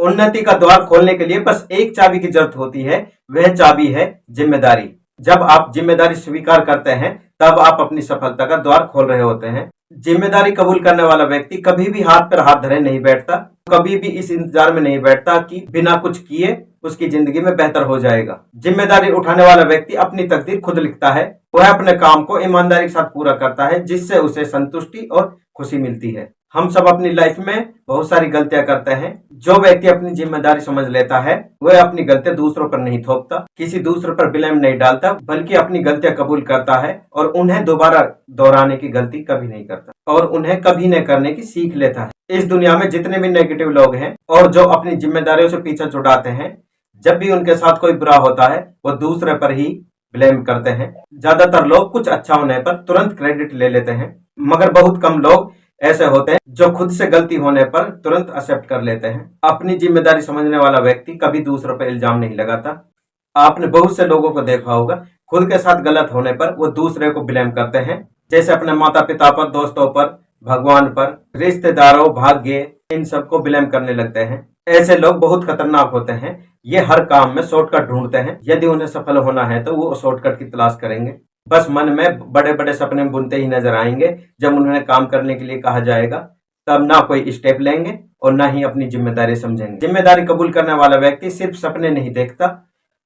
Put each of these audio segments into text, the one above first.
उन्नति का द्वार खोलने के लिए बस एक चाबी की जरूरत होती है, वह चाबी है जिम्मेदारी। जब आप जिम्मेदारी स्वीकार करते हैं तब आप अपनी सफलता का द्वार खोल रहे होते हैं। जिम्मेदारी कबूल करने वाला व्यक्ति कभी भी हाथ पर हाथ धरे नहीं बैठता, कभी भी इस इंतजार में नहीं बैठता कि बिना कुछ किए उसकी जिंदगी में बेहतर हो जाएगा। जिम्मेदारी उठाने वाला व्यक्ति अपनी तकदीर खुद लिखता है। वह अपने काम को ईमानदारी के साथ पूरा करता है, जिससे उसे संतुष्टि और खुशी मिलती है। हम सब अपनी लाइफ में बहुत सारी गलतियां करते हैं। जो व्यक्ति अपनी जिम्मेदारी समझ लेता है वह अपनी गलतियां दूसरों पर नहीं थोपता, किसी दूसरे पर ब्लेम नहीं डालता, बल्कि अपनी गलतियां कबूल करता है और उन्हें दोबारा दोहराने की गलती कभी नहीं करता और उन्हें कभी न करने की सीख लेता है। इस दुनिया में जितने भी नेगेटिव लोग हैं और जो अपनी जिम्मेदारियों से पीछा छुड़ाते हैं, जब भी उनके साथ कोई बुरा होता है वो दूसरे पर ही ब्लेम करते हैं। ज्यादातर लोग कुछ अच्छा होने पर तुरंत क्रेडिट ले लेते हैं, मगर बहुत कम लोग ऐसे होते हैं जो खुद से गलती होने पर तुरंत एक्सेप्ट कर लेते हैं। अपनी जिम्मेदारी समझने वाला व्यक्ति कभी दूसरों पर इल्जाम नहीं लगाता। आपने बहुत से लोगों को देखा होगा, खुद के साथ गलत होने पर वो दूसरे को ब्लेम करते हैं, जैसे अपने माता पिता पर, दोस्तों पर, भगवान पर, रिश्तेदारों, भाग्य, इन सबको ब्लेम करने लगते हैं। ऐसे लोग बहुत खतरनाक होते हैं। ये हर काम में शॉर्टकट ढूंढते हैं। यदि उन्हें सफल होना है तो वो शॉर्टकट की तलाश करेंगे। बस मन में बड़े बड़े सपने बुनते ही नजर आएंगे। जब उन्हें काम करने के लिए कहा जाएगा तब ना कोई स्टेप लेंगे और ना ही अपनी जिम्मेदारी समझेंगे। जिम्मेदारी कबूल करने वाला व्यक्ति सिर्फ सपने नहीं देखता,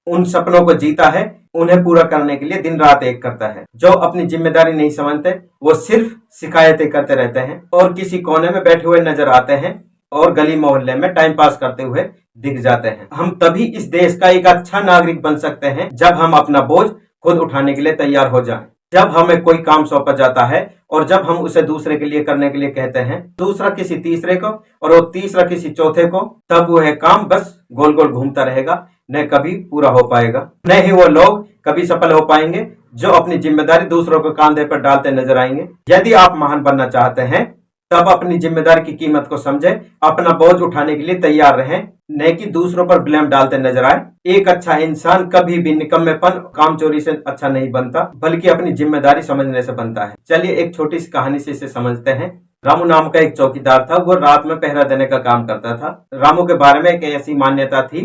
उन सपनों को जीता है। उन्हें पूरा करने के लिए दिन रात एक करता है। जो अपनी जिम्मेदारी नहीं समझते वो सिर्फ शिकायतें करते रहते हैं और किसी कोने में बैठे हुए नजर आते हैं और गली मोहल्ले में टाइम पास करते हुए दिख जाते हैं। हम तभी इस देश का एक अच्छा नागरिक बन सकते हैं जब हम अपना बोझ खुद उठाने के लिए तैयार हो जाएं। जब हमें कोई काम सौंपा जाता है और जब हम उसे दूसरे के लिए करने के लिए कहते हैं, दूसरा किसी तीसरे को और वो तीसरा किसी चौथे को, तब वह काम बस गोल गोल घूमता रहेगा, न कभी पूरा हो पाएगा। न ही वो लोग कभी सफल हो पाएंगे जो अपनी जिम्मेदारी दूसरों के कांधे पर डालते नजर आएंगे। यदि आप महान बनना चाहते हैं तब अपनी जिम्मेदारी की कीमत को समझें, अपना बोझ उठाने के लिए तैयार रहें, न कि दूसरों पर ब्लेम डालते नजर आए। एक अच्छा इंसान कभी भी निकम्मेपन, कामचोरी से अच्छा नहीं बनता, बल्कि अपनी जिम्मेदारी समझने से बनता है। चलिए एक छोटी सी कहानी से इसे समझते हैं। रामू नाम का एक चौकीदार था। वो रात में पहरा देने का काम करता था। रामू के बारे में एक ऐसी मान्यता थी,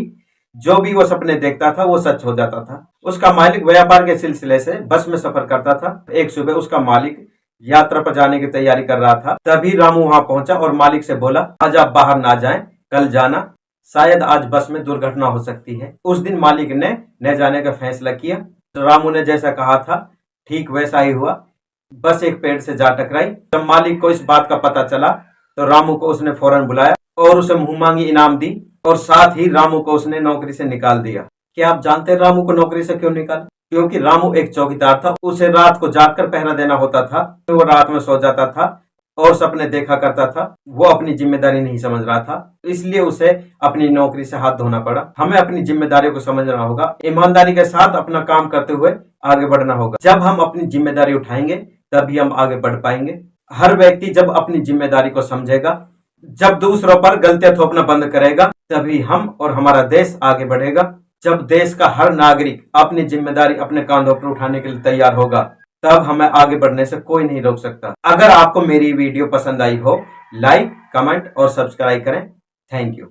जो भी वो सपने देखता था वो सच हो जाता था। उसका मालिक व्यापार के सिलसिले से बस में सफर करता था। एक सुबह उसका मालिक यात्रा पर जाने की तैयारी कर रहा था। तभी रामू वहां पहुंचा और मालिक से बोला, आज आप बाहर ना जाएं, कल जाना, शायद आज बस में दुर्घटना हो सकती है। उस दिन मालिक ने न जाने का फैसला किया। तो रामू ने जैसा कहा था ठीक वैसा ही हुआ। बस एक पेड़ से जा टकराई। जब मालिक को इस बात का पता चला तो रामू को उसने फौरन बुलाया और उसे मुंह मांगी इनाम दी और साथ ही रामू को उसने नौकरी से निकाल दिया। क्या आप जानते हैं रामू को नौकरी से क्यों निकाला? क्योंकि रामू एक चौकीदार था। उसे रात को जागकर पहरा देना होता था। वो रात में सो जाता था और सपने देखा करता था। वो अपनी जिम्मेदारी नहीं समझ रहा था, इसलिए उसे अपनी नौकरी से हाथ धोना पड़ा। हमें अपनी जिम्मेदारियों को समझना होगा, ईमानदारी के साथ अपना काम करते हुए आगे बढ़ना होगा। जब हम अपनी जिम्मेदारी उठाएंगे तभी हम आगे बढ़ पाएंगे। हर व्यक्ति जब अपनी जिम्मेदारी को समझेगा, जब दूसरों पर गलतियां थोपना बंद करेगा, तभी हम और हमारा देश आगे बढ़ेगा। जब देश का हर नागरिक अपनी जिम्मेदारी अपने कांधों पर उठाने के लिए तैयार होगा, तब हमें आगे बढ़ने से कोई नहीं रोक सकता। अगर आपको मेरी वीडियो पसंद आई हो, लाइक, कमेंट और सब्सक्राइब करें। Thank you.